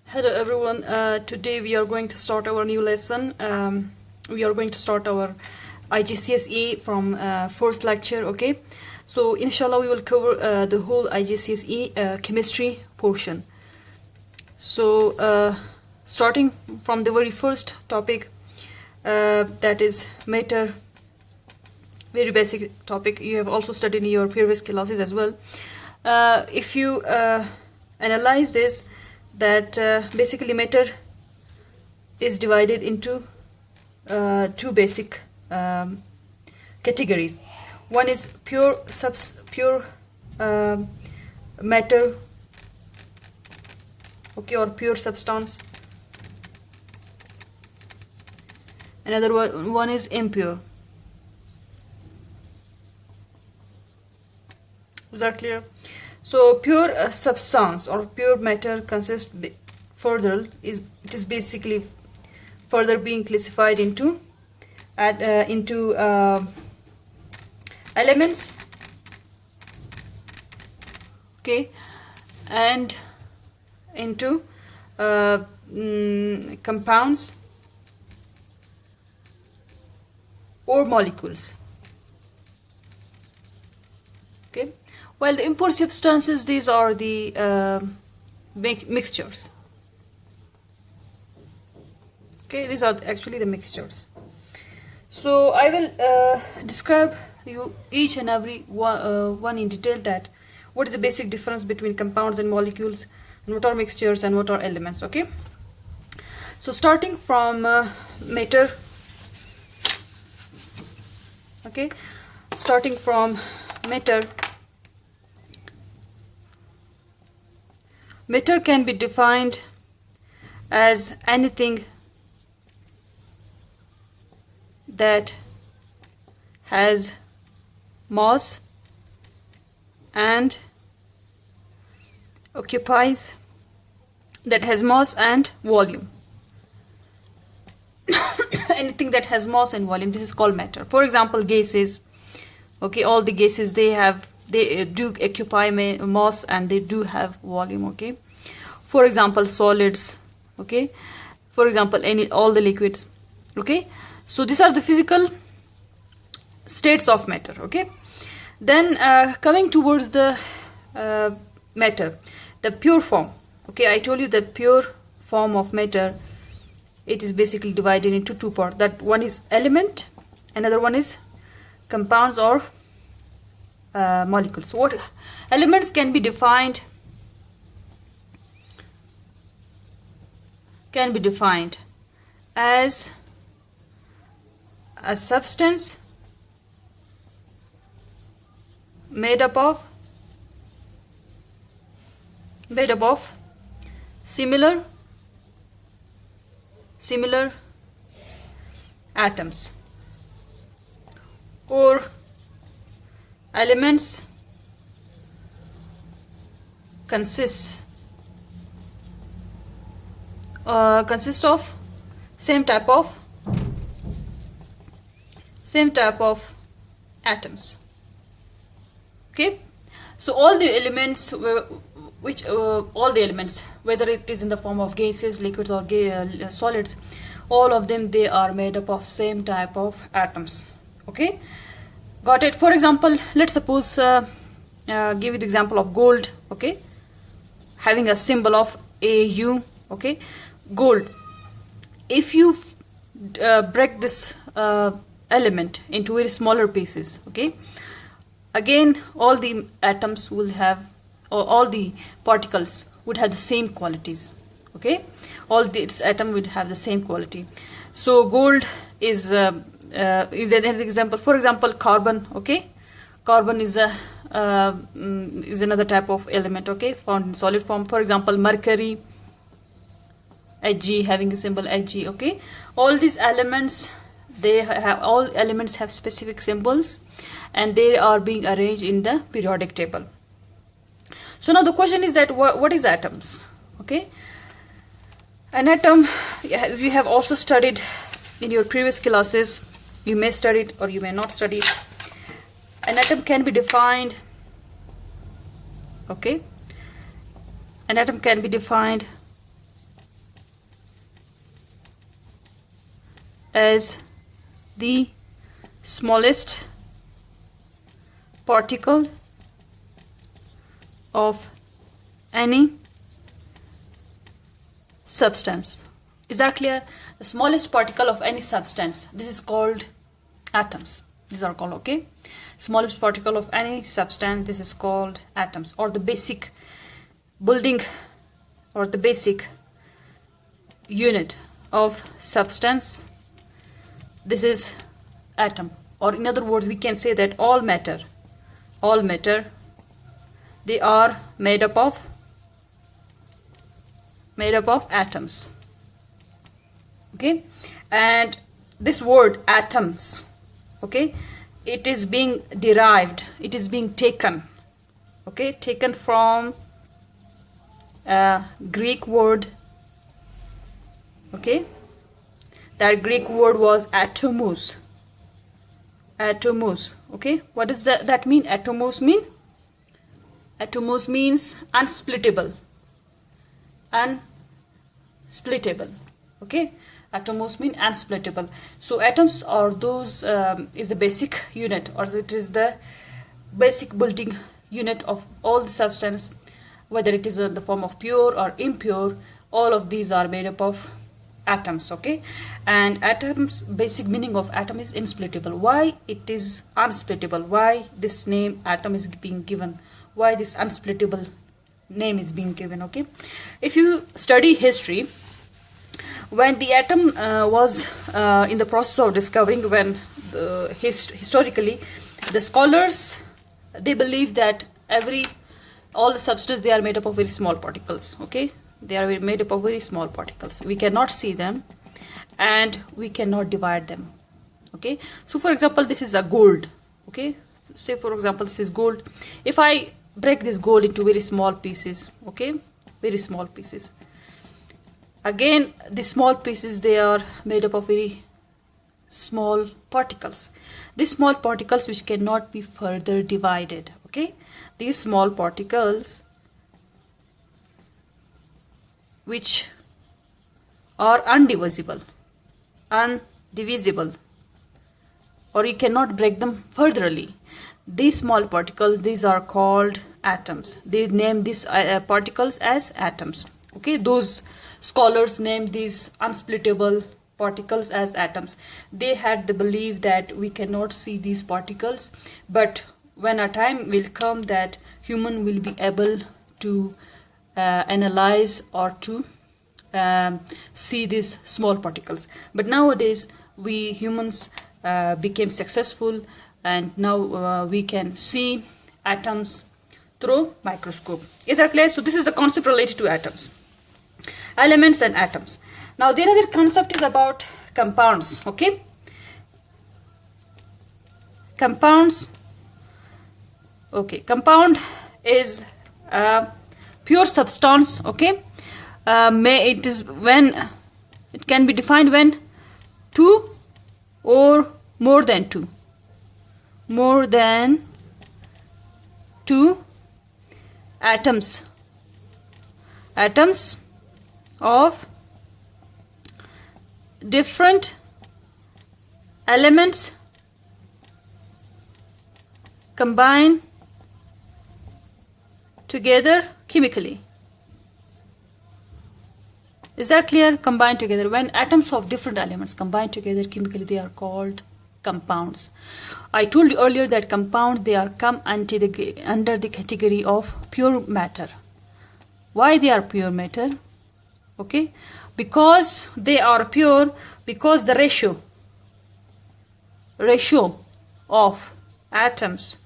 Hello everyone, today we are going to start our new lesson. We are going to start our IGCSE from first lecture, okay? So inshallah we will cover the whole IGCSE chemistry portion. So starting from the very first topic, that is matter, very basic topic. You have also studied in your previous classes as well. If you analyze this, that basically matter is divided into two basic categories. One is pure matter, okay, or pure substance. Another one is impure. Is that clear? So pure substance or pure matter consists it is basically further being classified into elements, okay, and into compounds or molecules, okay. While the impure substances, these are the mixtures. Okay, these are actually the mixtures. So I will describe you each and every one in detail, that what is the basic difference between compounds and molecules, and what are mixtures and what are elements. Okay. So starting from matter. Okay, starting from matter. Matter can be defined as anything that has mass and volume. Anything that has mass and volume, this is called matter. For example, gases, okay, all the gases, they do occupy mass and they do have volume, okay. For example, solids, okay. For example, all the liquids, okay. So these are the physical states of matter, okay. Then coming towards the matter, the pure form, okay. I told you that pure form of matter, it is basically divided into two parts. That one is element, another one is compounds or molecules. So what elements can be defined as a substance made up of similar atoms, or elements consist of same type of atoms, okay. So all the elements whether it is in the form of gases, liquids or solids, all of them, they are made up of same type of atoms, okay. Got it? For example, let's suppose give you the example of gold, okay, having a symbol of AU, okay. Gold, if you break this element into very smaller pieces, okay, again all the atoms will have, or all the particles would have the same qualities, okay. All its atoms would have the same quality. So gold is an example. For example, carbon, okay. Carbon is another type of element, okay, found in solid form. For example, mercury, Hg, having a symbol Hg, okay. All these elements, all elements have specific symbols, and they are being arranged in the periodic table. So now the question is that what is atoms, okay. An atom, we have also studied in your previous classes. You may study it or you may not study it. An atom can be defined, okay, an atom can be defined as the smallest particle of any substance. Is that clear? The smallest particle of any substance. This is called atoms. These are called, okay? Smallest particle of any substance. This is called atoms, or the basic building or the basic unit of substance. This is atom, or in other words we can say that all matter, they are made up of atoms. Okay, and this word atoms, okay, it is being derived, it is being taken, okay, taken from a Greek word, okay. That Greek word was atomos. Atomos. Okay. What does that mean? Atomos mean? Atomos means unsplittable. Unsplittable. Okay. Atomos mean unsplittable. So atoms are those is the basic unit, or it is the basic building unit of all the substance, whether it is in the form of pure or impure. All of these are made up of atoms, okay. And atoms, basic meaning of atom is insplittable. Why it is unsplittable? Why this name atom is being given? Why this unsplittable name is being given? Okay, if you study history, when the atom was in the process of discovering, when historically the scholars, they believe that all the substance, they are made up of very small particles, okay. They are made up of very small particles. We cannot see them and we cannot divide them, okay. So for example, this is a gold, okay. Say for example, this is gold. If I break this gold into very small pieces, okay, very small pieces, again the small pieces, they are made up of very small particles. These small particles which cannot be further divided, okay. These small particles which are undivisible, or you cannot break them furtherly. These small particles, these are called atoms. They name these particles as atoms, okay. Those scholars named these unsplittable particles as atoms. They had the belief that we cannot see these particles, but when a time will come that human will be able to analyze or to see these small particles. But nowadays we humans became successful, and now we can see atoms through microscope. Is that clear? So this is the concept related to atoms, elements and atoms. Now the other concept is about compounds, okay. Compounds, okay. Compound is pure substance, okay. It is when it can be defined when two or more than two atoms of different elements combine together chemically. Is that clear? Combine together. When atoms of different elements combine together chemically, they are called compounds. I told you earlier that compounds, they are come under the category of pure matter. Why they are pure matter? Okay, because they are pure, because the ratio of atoms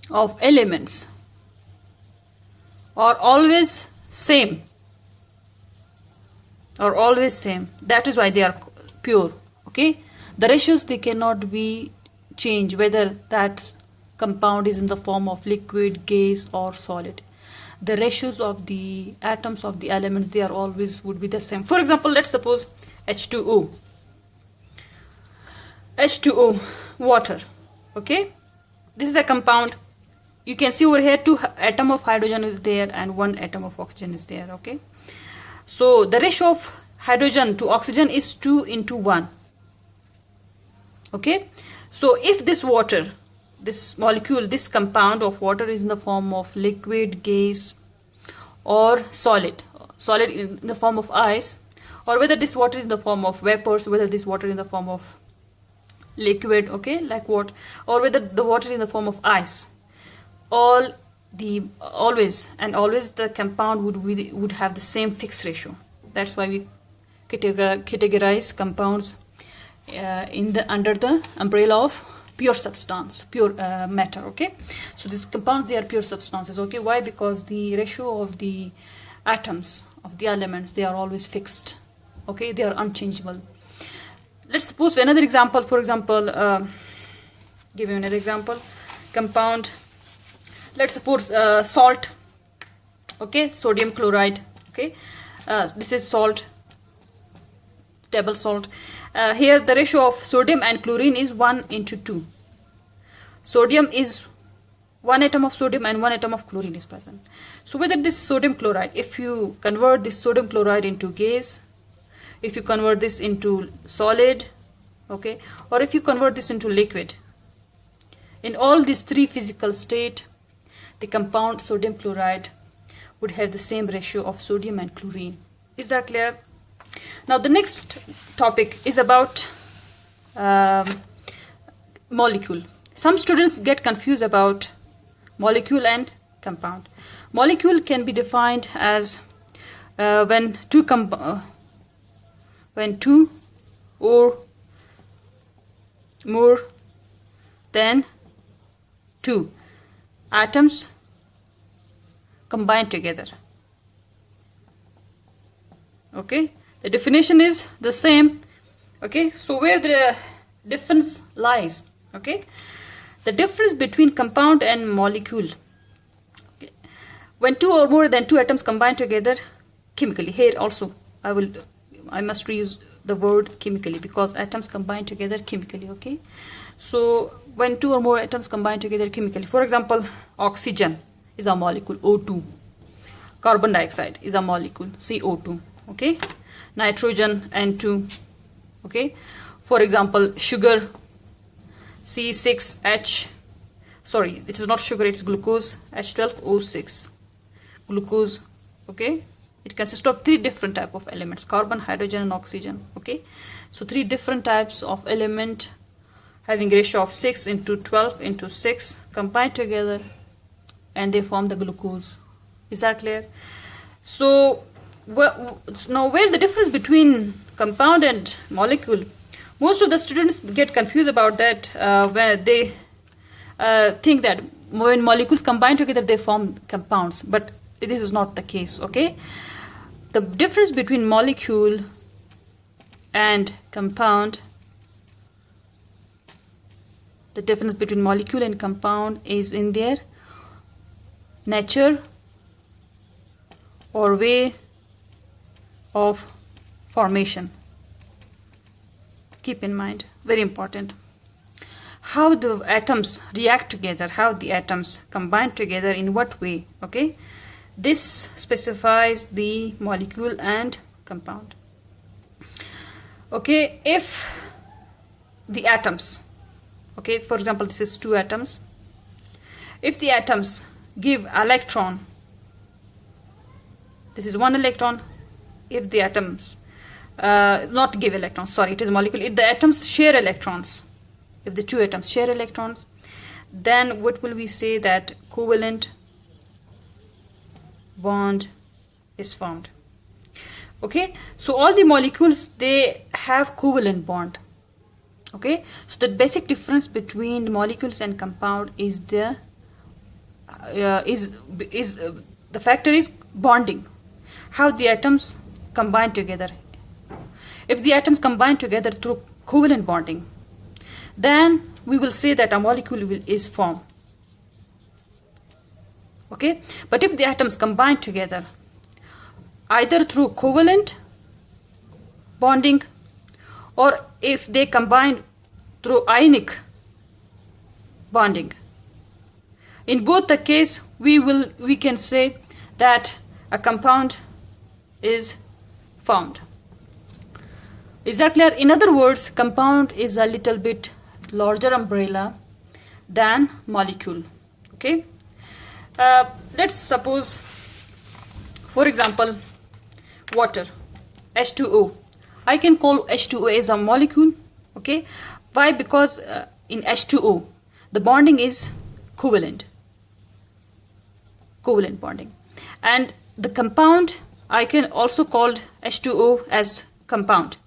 of elements are always same. That is why they are pure, okay. The ratios, they cannot be changed, whether that compound is in the form of liquid, gas or solid. The ratios of the atoms of the elements, they are always would be the same. For example, let's suppose H2O, water, okay. This is a compound. You can see over here 2 atoms of hydrogen is there and 1 atom of oxygen is there, okay. So the ratio of hydrogen to oxygen is 2:1. Okay, so if this water, this molecule, this compound of water is in the form of liquid, gas, or solid in the form of ice, or whether this water is in the form of vapors, whether this water is in the form of liquid, okay, like what, or whether the water is in the form of ice, always the compound would have the same fixed ratio. That's why we categorize compounds under the umbrella of pure substance, pure matter. Okay, so these compounds, they are pure substances. Okay, why? Because the ratio of the atoms of the elements, they are always fixed. Okay, they are unchangeable. Let's suppose another example. For example, give you another example. Compound, let's suppose salt. Okay, sodium chloride. Okay, this is salt, table salt. Here the ratio of sodium and chlorine is 1:2. Sodium is 1 atom of sodium and 1 atom of chlorine is present. So whether this sodium chloride, if you convert this sodium chloride into gas, if you convert this into solid, okay, or if you convert this into liquid, in all these three physical state, the compound sodium chloride would have the same ratio of sodium and chlorine. Is that clear? Now the next topic is about molecule. Some students get confused about molecule and compound. Molecule can be defined as when two or more than two atoms combine together. Okay, the definition is the same. Okay, so where the difference lies? Okay, the difference between compound and molecule, okay, when two or more than two atoms combine together chemically. Here also I must reuse the word chemically because atoms combine together chemically. Okay, so when two or more atoms combine together chemically, for example, oxygen is a molecule, O2. Carbon dioxide is a molecule, CO2. Okay, nitrogen, N2. Okay, for example, sugar, C6H, sorry, it is not sugar, it is glucose, H12O6, glucose. Okay, it consists of three different type of elements: carbon, hydrogen, and oxygen. Okay, so three different types of element having ratio of 6:12:6 combine together and they form the glucose. Is that clear? So now where the difference between compound and molecule, most of the students get confused about that, where they think that when molecules combine together they form compounds, but this is not the case. Okay, the difference between molecule and compound, the difference between molecule and compound is in their nature or way of formation. Keep in mind, very important, how the atoms react together, how the atoms combine together, in what way. Okay, this specifies the molecule and compound. Okay, if the atoms, okay, for example, this is two atoms, if the atoms give electron, this is one electron. If the atoms not give electrons, sorry, it is molecule, if the atoms share electrons, if the two atoms share electrons, then what will we say? That covalent bond is formed. Okay, so all the molecules, they have covalent bond. Okay, so the basic difference between molecules and compound is the the factor is bonding, how the atoms combine together. If the atoms combine together through covalent bonding, then we will say that a molecule is formed. Okay, but if the atoms combine together either through covalent bonding or if they combine through ionic bonding, in both the case we can say that a compound is formed. Is that clear? In other words, compound is a little bit larger umbrella than molecule. Okay. Let's suppose, for example, water, H2O. I can call H2O as a molecule. Okay. Why? Because in H2O, the bonding is covalent bonding, and the compound I can also call H2O as compound.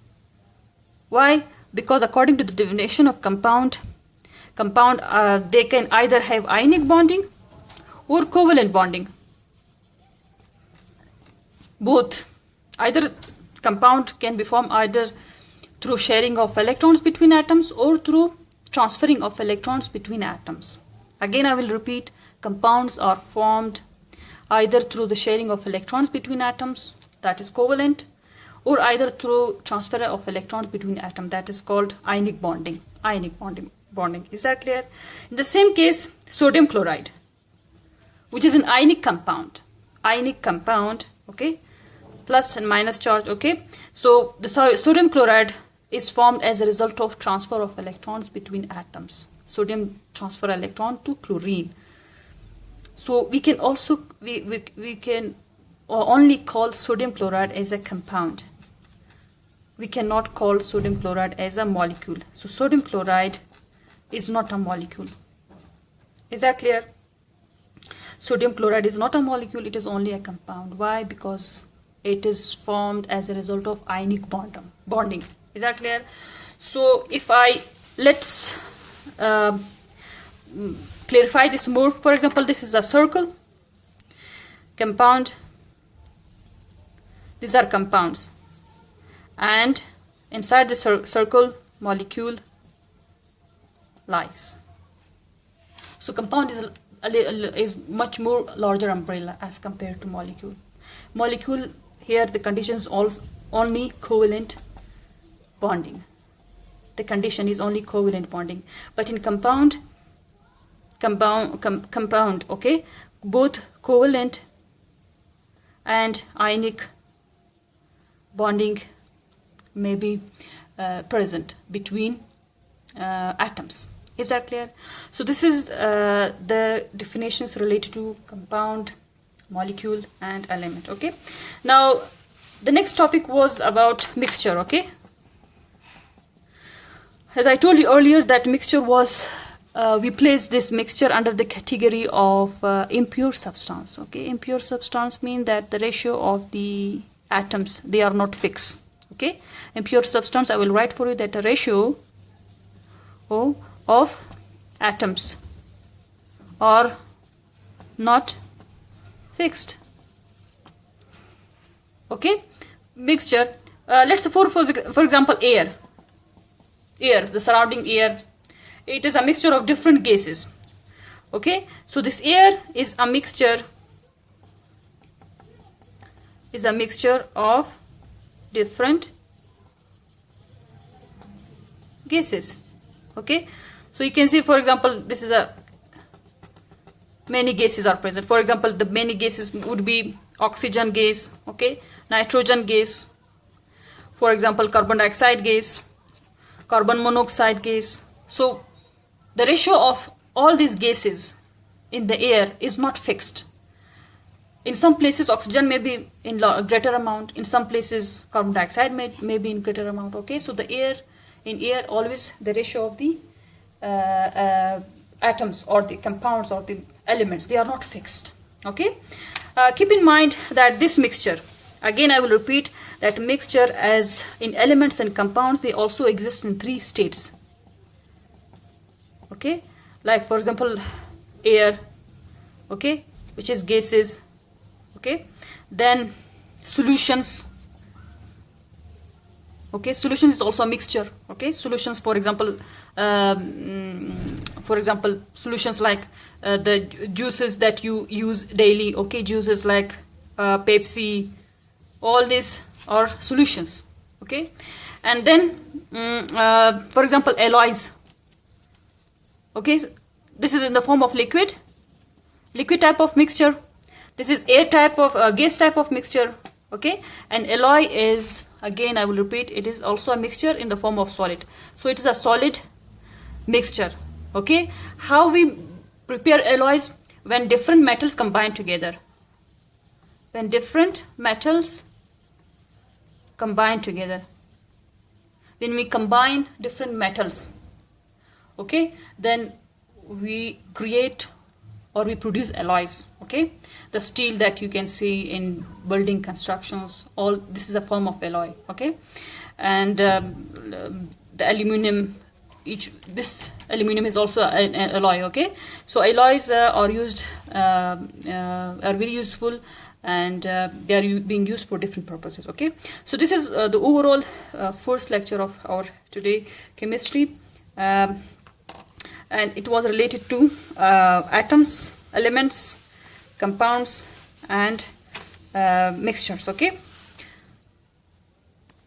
Why? Because according to the definition of compound, they can either have ionic bonding or covalent bonding. Both. Either compound can be formed either through sharing of electrons between atoms or through transferring of electrons between atoms. Again, I will repeat, compounds are formed either through the sharing of electrons between atoms, that is covalent, or either through transfer of electrons between atoms, that is called ionic bonding. Is that clear? In the same case, sodium chloride, which is an ionic compound, okay, plus and minus charge, okay. So the sodium chloride is formed as a result of transfer of electrons between atoms. Sodium transfer electron to chlorine. So we can also we can only call sodium chloride as a compound. We cannot call sodium chloride as a molecule. So sodium chloride is not a molecule. Is that clear? Sodium chloride is not a molecule, it is only a compound. Why? Because it is formed as a result of ionic bonding. Is that clear? So if let's clarify this more. For example, this is a circle, compound, these are compounds, and inside the circle molecule lies. So compound is much more larger umbrella as compared to molecule. Molecule, here the condition is only covalent bonding. The condition is only covalent bonding. But in compound, okay, both covalent and ionic bonding may be present between atoms. Is that clear? So this is the definitions related to compound, molecule and element. Okay. Now the next topic was about mixture. Okay. As I told you earlier, that mixture was we place this mixture under the category of impure substance. Okay. Impure substance mean that the ratio of the atoms, they are not fixed. Okay. Impure substance, I will write for you that the ratio of atoms are not fixed. Okay. Mixture, let's for example air, the surrounding air, it is a mixture of different gases. Okay. So this air is a mixture of different gases. Okay. So you can see, for example, this is many gases are present. For example, the many gases would be oxygen gas, okay, nitrogen gas, for example, carbon dioxide gas, carbon monoxide gas. So the ratio of all these gases in the air is not fixed. In some places oxygen may be in a greater amount, in some places carbon dioxide may be in greater amount. Okay, so the air always the ratio of the atoms or the compounds or the elements, they are not fixed. Okay. Keep in mind that this mixture, again I will repeat that mixture, as in elements and compounds, they also exist in 3 states. Okay, like for example air, okay, which is gases. Okay, then solutions. Okay, solution is also a mixture. Okay, solutions, for example solutions like the juices that you use daily. Okay, juices like Pepsi, all these are solutions. Okay, and then for example alloys. Okay, so this is in the form of liquid type of mixture. This is air type of gas type of mixture. Okay, and alloy is, again I will repeat, it is also a mixture in the form of solid. So it is a solid mixture. Okay, how we prepare alloys? When different metals combine together. When different metals combine together. When we combine different metals, okay, then we create or we produce alloys. Okay, the steel that you can see in building constructions, all this is a form of alloy. Okay, and the aluminum, this aluminum is also an alloy. Okay, so alloys are used, are very useful, and they are being used for different purposes. Okay, so this is the overall first lecture of our today chemistry, and it was related to atoms, elements, compounds, and mixtures. Okay.